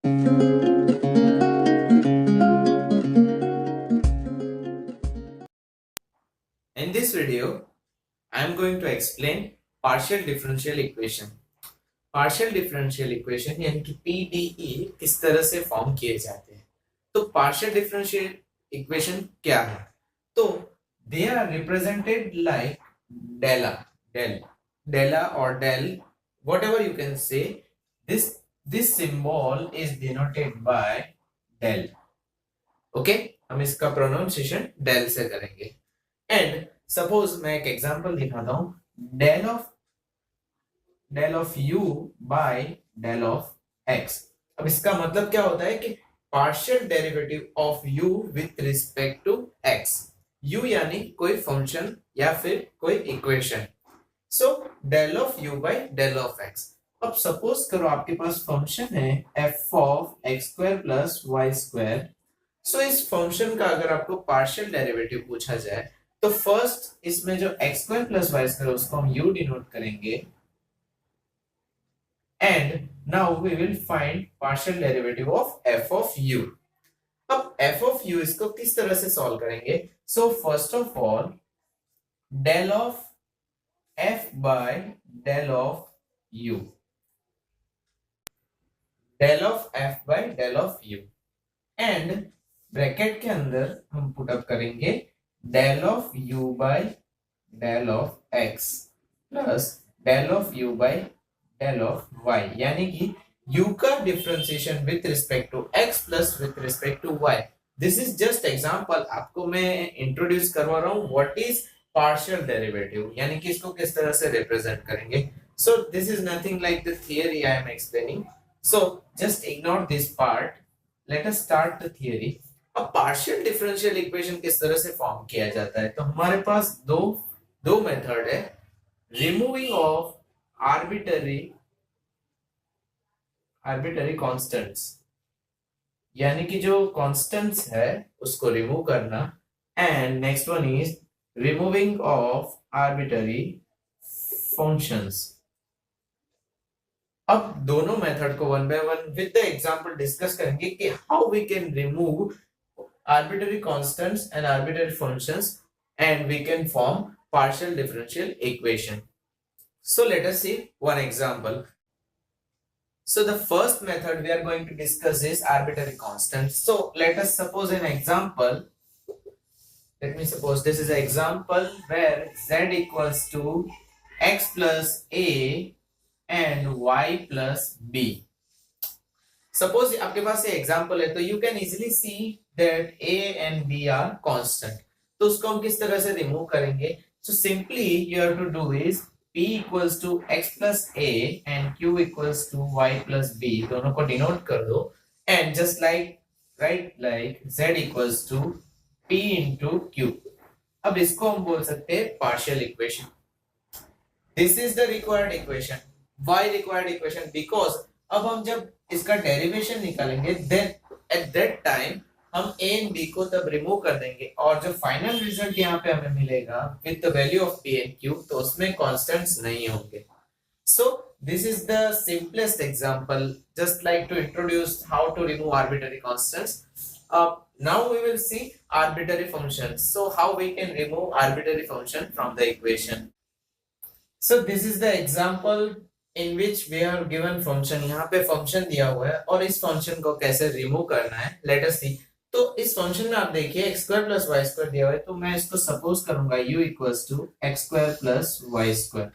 In this video, I am going to explain partial differential equation. Partial differential equation यानी कि PDE किस तरह से फॉर्म किए जाते हैं। तो पार्शियल डिफरेंशियल इक्वेशन क्या है? तो दे आर रिप्रेजेंटेड लाइक डेला डेल डेला और del, whatever you can say. This symbol is denoted by del. Okay, हम इसका प्रोनाउंसिएशन डेल से करेंगे। एंड सपोज मैं एक एग्जांपल दिखाता हूं, del of u by del of x. अब इसका मतलब क्या होता है कि partial derivative of u with respect to x. U यानी कोई फंक्शन या फिर कोई equation. So del of u by del of x. अब सपोज करो आपके पास फंक्शन है f of x square plus y square. So इस फंक्शन का अगर आपको पार्शियल डेरिवेटिव पूछा जाए तो फर्स्ट इसमें जो x square plus y square उसको हम यू डिनोट करेंगे, and now we will find partial derivative of f of u. अब f of u इसको किस तरह से सॉल्व करेंगे? So first of all, del of f by del of u, del of f by del of u, and bracket के अंदर हम put up करेंगे del of u by del of x plus del of u by del of y, यानी कि u का differentiation with respect to x plus with respect to y। This is just example, आपको मैं introduce करवा रहा हूं what is partial derivative, यानी कि इसको किस तरह से रिप्रेजेंट करेंगे। सो this is nothing like the theory I am explaining, so just ignore this part, let us start the theory. अब पार्शियल डिफरेंशियल इक्वेशन किस तरह से फॉर्म किया जाता है? तो हमारे पास दो मेथड है, रिमूविंग ऑफ आर्बिटरी कांस्टेंट्स, यानी कि जो कांस्टेंट्स है उसको रिमूव करना, and next one is removing of arbitrary functions. अब दोनों मेथड को one by one with the example discuss करेंगे कि how we can remove arbitrary constants and arbitrary functions and we can form partial differential equation. So let us see one example. So the first method we are going to discuss is arbitrary constant. So let us suppose an example. Let me suppose this is an example where z equals to x plus a and y plus b. Suppose आपके पास ये example है तो you can easily see that a and b are constant. तो उसको हम किस तरह से रिमूव करेंगे? So simply you have to do is p equals to x plus a and q equals to y plus b, दोनों को denote कर दो, and just like z equals to p into q. अब इसको हम बोल सकते हैं partial equation. This is the required equation. why required equation? Because अब हम जब इसका डेरिवेशन निकालेंगे देन एट दैट टाइम हम a एंड b को तब रिमूव कर देंगे और जो फाइनल रिजल्ट यहाँ पे हमें मिलेगा with the value of p and q, तो उसमें कांस्टेंट्स नहीं होंगे। So this is the simplest example, just like to introduce how to remove arbitrary constants. Now we will see arbitrary functions, so how we can remove arbitrary function from the equation. So this is the example in which we are given function, यहाँ पे function दिया हुआ है और इस function को कैसे remove करना है लेट अस सी। तो इस फंक्शन में आप देखिए x square plus y square दिया हुआ है, तो मैं इसको सपोज करूंगा u equals to x square plus y square.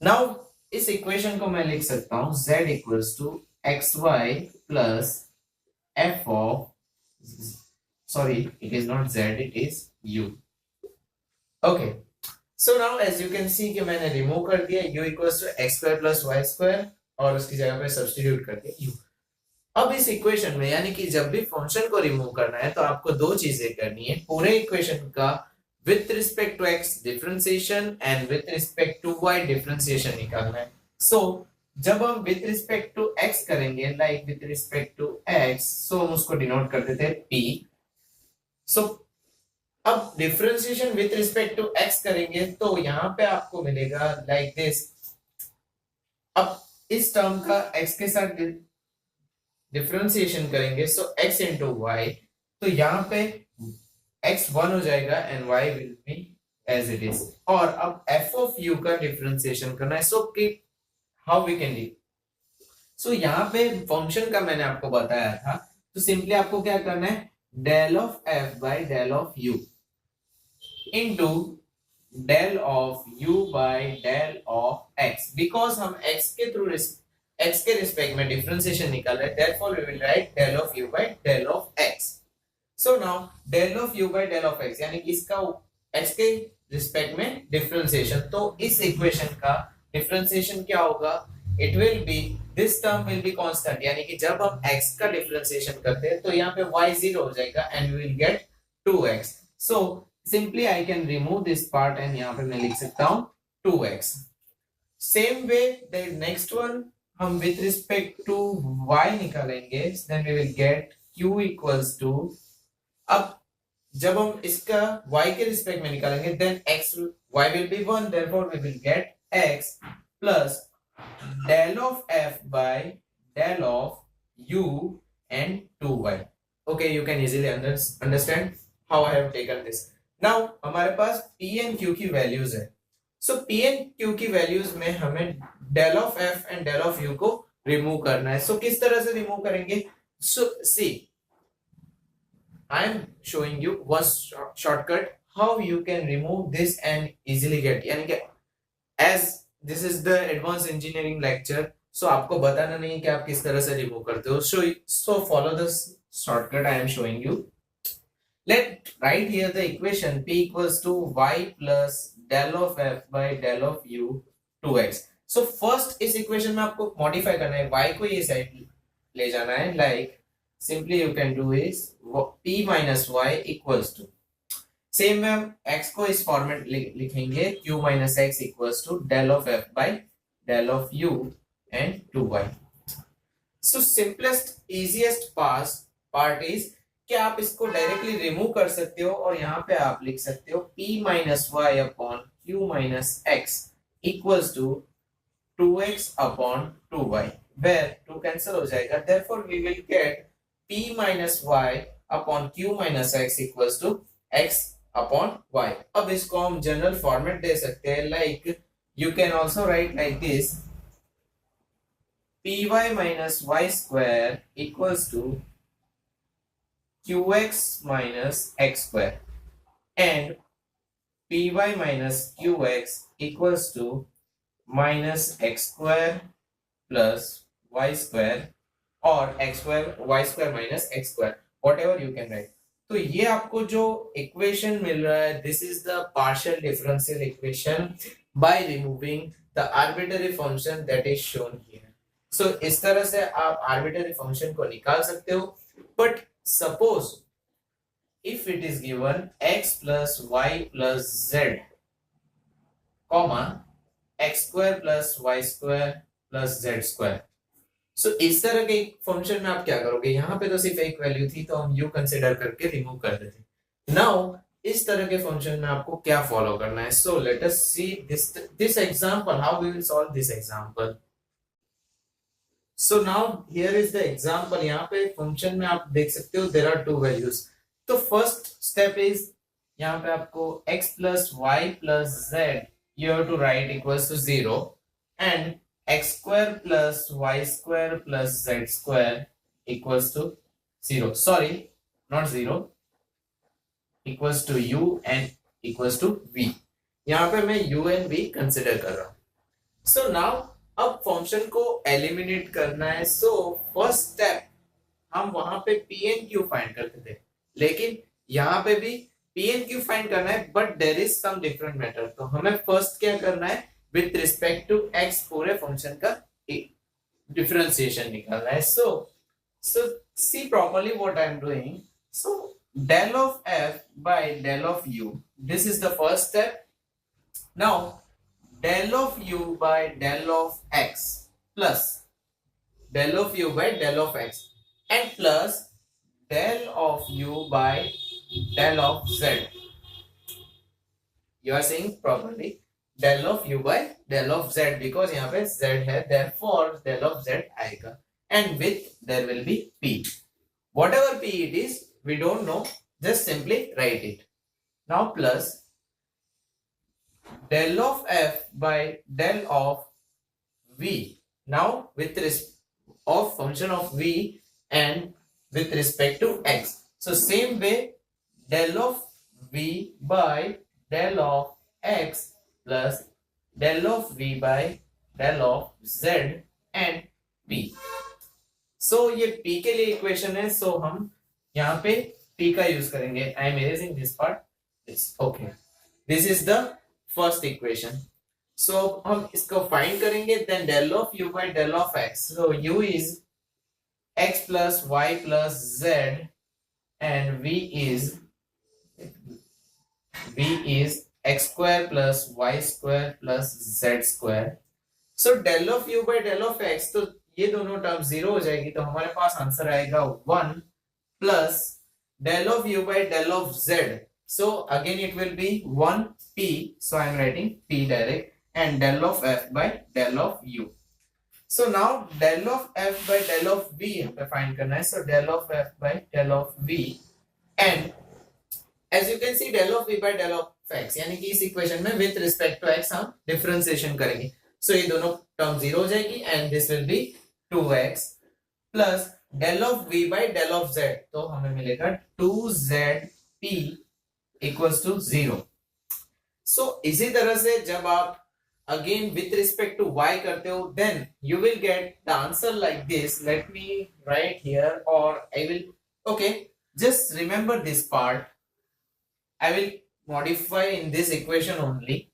Now इस इक्वेशन को मैं लिख सकता हूं z equals to x y plus f of, sorry it is not z, it is u। Okay, so now as you can see कि मैंने remove कर दिया u equals to x square plus y square और उसकी जगह पे substitute कर दिया u। अब इस इक्वेशन में यानी कि जब भी फंक्शन को रिमूव करना है तो आपको दो चीजें करनी है, पूरे इक्वेशन का with respect to x differentiation and with respect to y differentiation निकालना है। सो जब हम विथ रिस्पेक्ट टू x करेंगे, like with respect to x, so हम उसको डिनोट कर देते हैं p। सो अब differentiation with respect to x करेंगे तो यहाँ पे आपको मिलेगा लाइक दिस। अब इस टर्म का x के साथ डिफरेंशिएशन करेंगे सो x इंटू वाई, तो यहाँ पे x 1 हो जाएगा and y will be as it is. और अब f ऑफ u का डिफरेंशिएशन करना है, सो कि how we can do. So यहाँ पे फंक्शन का मैंने आपको बताया था, तो सिंपली आपको क्या करना है, del of f by del of u into del of u by del of x, because हम x के थ्रू x के रिस्पेक्ट में डिफरेंशिएशन निकाल रहे हैं, therefore we will write del of u by del of x. So now del of u by del of x यानी कि इसका x के रिस्पेक्ट में डिफरेंशिएशन, तो इस इक्वेशन का डिफरेंशिएशन क्या होगा, it will be this term will be constant, यानी कि जब हम x का डिफरेंशिएशन करते हैं तो यहाँ पे y 0 हो जाएगा and we will get 2x. So simply I can remove this part and यहाँ पे मैं लिख सकता हूँ 2x. Same way the next one हम with respect to y निकालेंगे, then we will get q equals to, अब जब हम इसका y के रिस्पेक्ट में निकालेंगे then x y will be 1, therefore we will get x plus del of f by del of u and 2y. Okay, you can easily understand how I have taken this. Now हमारे पास p and q की values है, सो p and q की values में हमें del of f and del of u को remove करना है. सो किस तरह से रिमूव करेंगे, सो सी I am showing you one shortcut how you can remove this and easily get, यानी कि as this is the advanced engineering lecture, so आपको बताना नहीं कि आप किस तरह से रिमूव करते हो. So follow this shortcut I am showing you. Let write here the equation p equals to y plus del of f by del of u 2x. So first इस इक्वेशन में आपको मॉडिफाई करना है, y को ये side ले जाना है, like simply you can do is p minus y equals to, same में हम x को इस फॉर्मेट लिखेंगे q minus x equals to del of f by del of u and 2y. So simplest easiest part is कि आप इसको directly remove कर सकते हो और यहाँ पे आप लिख सकते हो p minus y upon q minus x equals to 2x upon 2y, where 2 cancel हो जाएगा, therefore we will get p minus y upon q minus x equals to x upon y. अब इसको हम जनरल फॉर्मेट दे सकते हैं, like you can also write like this, py minus y square equals to qx minus x square and py minus qx equals to minus x square plus y square और x square y square minus x square, whatever you can write. तो ये आपको जो equation मिल रहा है, this is the partial differential equation by removing the arbitrary function that is shown here. So इस तरह से आप arbitrary function को निकाल सकते हो. But suppose if it is given x plus y plus z comma x square plus y square plus z square, सो इस तरह के फंक्शन में आप क्या करोगे, यहाँ पे तो सिर्फ एक वैल्यू थी तो हम u कंसीडर करके रिमूव कर देते. नाउ इस तरह के फंक्शन में आपको क्या फॉलो करना है, so let us see this example, how we will solve this example. So now here is the example. यहाँ पे फंक्शन में आप देख सकते हो देयर आर टू वैल्यूज. तो फर्स्ट स्टेप इज, यहाँ पे आपको x plus y plus z you have to write equals to 0 and x square plus y square plus z square equals to 0. Sorry, not 0. Equals to u and equals to v. यहाँ पे मैं u and v consider कर रहा हूँ. So now अब function को eliminate करना है. So फर्स्ट स्टेप हम वहां पे p and q फाइंड करते थे, लेकिन यहाँ पे भी p and q फाइंड करना है, but there is some different method. तो हमें फर्स्ट क्या करना है, with respect to x पूरे फंक्शन का डिफरेंशिएशन निकालना है. So see properly what I am doing. So del of f by del of u, this is the first step. Now del of u by del of x plus del of u by del of x and plus del of u by del of z. You are saying properly del of u by del of z, because यहाँ पे z है, therefore del of z आएगा. and with there will be p. Whatever p it is, we don't know, just simply write it. Now plus del of f by del of v. Now with respect of function of v and with respect to x. So same way del of v by del of x plus del of v by del of z and p. So ये p के लिए equation है, so हम यहाँ पे p का use करेंगे. I am erasing this part. It's okay. This is the first equation. So हम इसको फाइंड करेंगे. Then del of u by del of x. So u is x plus y plus z and v is x square plus y square plus z square. So del of u by del of x, तो ये दोनों term zero हो जाएगी, तो हमारे पास answer आएगा 1 plus del of u by del of z. So again it will be 1p, so I am writing p direct, and del of f by del of u. So now del of f by del of v हमें find करना है. So del of f by del of v, and as you can see del of v by del of x, यानी कि इस equation में with respect to x हम differentiation करेंगे. So ये दोनों टर्म जीरो हो जाएगी and this will be 2x plus del of v by del of z, तो हमें मिलेगा 2zp equals to 0. So इसी तरह से जब आप again with respect to y करते हो, then you will get the answer like this. Let me write here, or I will, okay, just remember this part. I will modify in this equation only.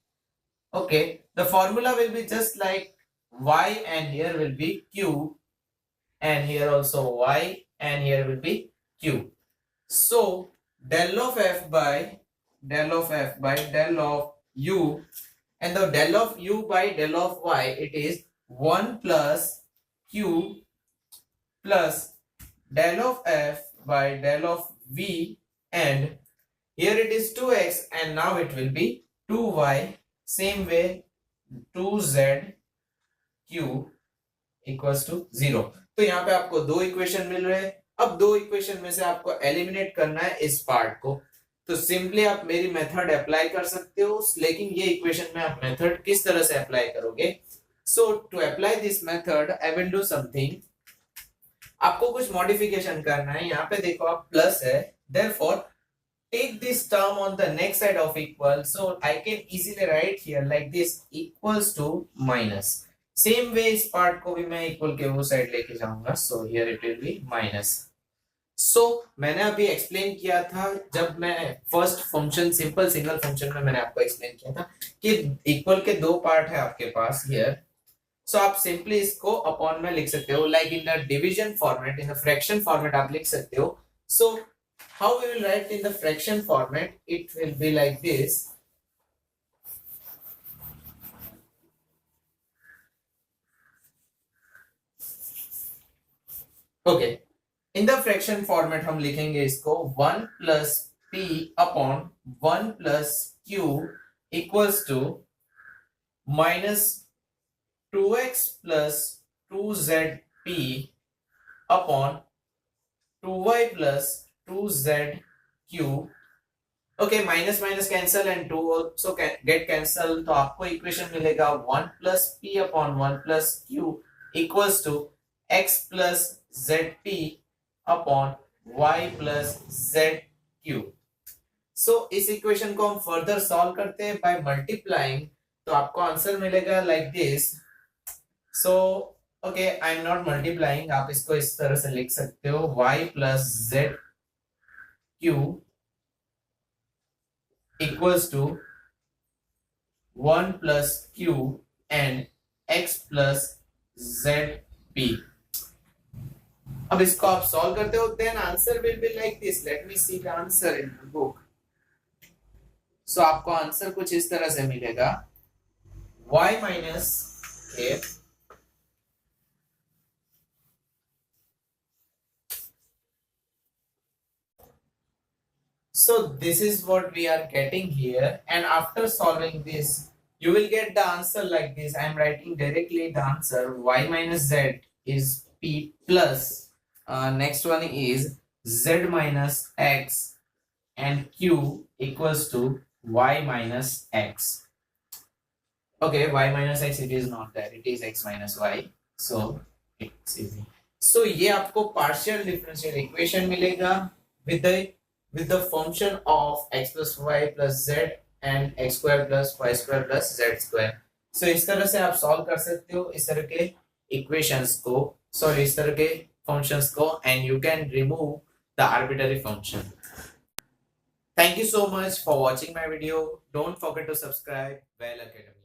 Okay, the formula will be just like y, and here will be q, and here also y, and here will be q. So del of f by del of f by del of u, and the del of u by del of y, it is 1 plus q plus del of f by del of v, and here it is 2x, and now it will be 2y. Same way 2z q equals to 0. तो यहाँ पे आपको दो equation मिल रहे हैं. अब दो equation में से आपको एलिमिनेट करना है इस पार्ट को, तो सिंपली आप मेरी मेथड अप्लाई कर सकते हो. लेकिन ये इक्वेशन में आप मेथड किस तरह से अप्लाई करोगे? So to apply this method I will do something. आपको कुछ मॉडिफिकेशन करना है. यहाँ पे देखो आप प्लस है, therefore take this term on the next side of equal, so I can easily write here like this, equals to minus. Same way इस part को भी मैं equal के वो side लेके जाऊंगा, so here it will be minus. So मैंने अभी explain किया था जब मैं first function simple single function में मैंने आपको explain किया था कि equal के दो part है आपके पास here. So आप simply इसको upon में लिख सकते हो, like in the division format, in the fraction format आप लिख सकते हो. So how we will write in the fraction format? It will be like this. Okay, in the fraction format हम लिखेंगे इसको 1 plus p upon 1 plus q equals to minus 2x plus 2zp upon 2y plus 2zq. Okay, minus minus cancel and 2 also get cancel, तो आपको equation मिलेगा 1 plus p upon 1 plus q equals to x plus zp upon y plus zq. So इस equation को हम further solve करते हैं by multiplying, तो आपको आंसर मिलेगा like this. So okay, I am not multiplying, आप इसको इस तरह से लिख सकते हो y plus z q equals to 1 plus q and x plus zp. अब इसको आप सॉल्व करते हो, then answer will be like this. Let me see the answer in the book. So आपको आंसर कुछ इस तरह से मिलेगा y minus k So this is what we are getting here, and after solving this you will get the answer like this. I am writing directly the answer. Y minus z is p plus next one is z minus x and q equals to y minus x. Okay, y minus x it is not there, it is x minus y, so it's easy. So ये आपको partial differential equation मिलेगा with the function of x plus y plus z and x square plus y square plus z square. So इस तरह से आप solve कर सकते हो इस तरह के equations को, sorry इस तरह के functions को, and you can remove the arbitrary function. Thank you so much for watching my video. Don't forget to subscribe Well Academy.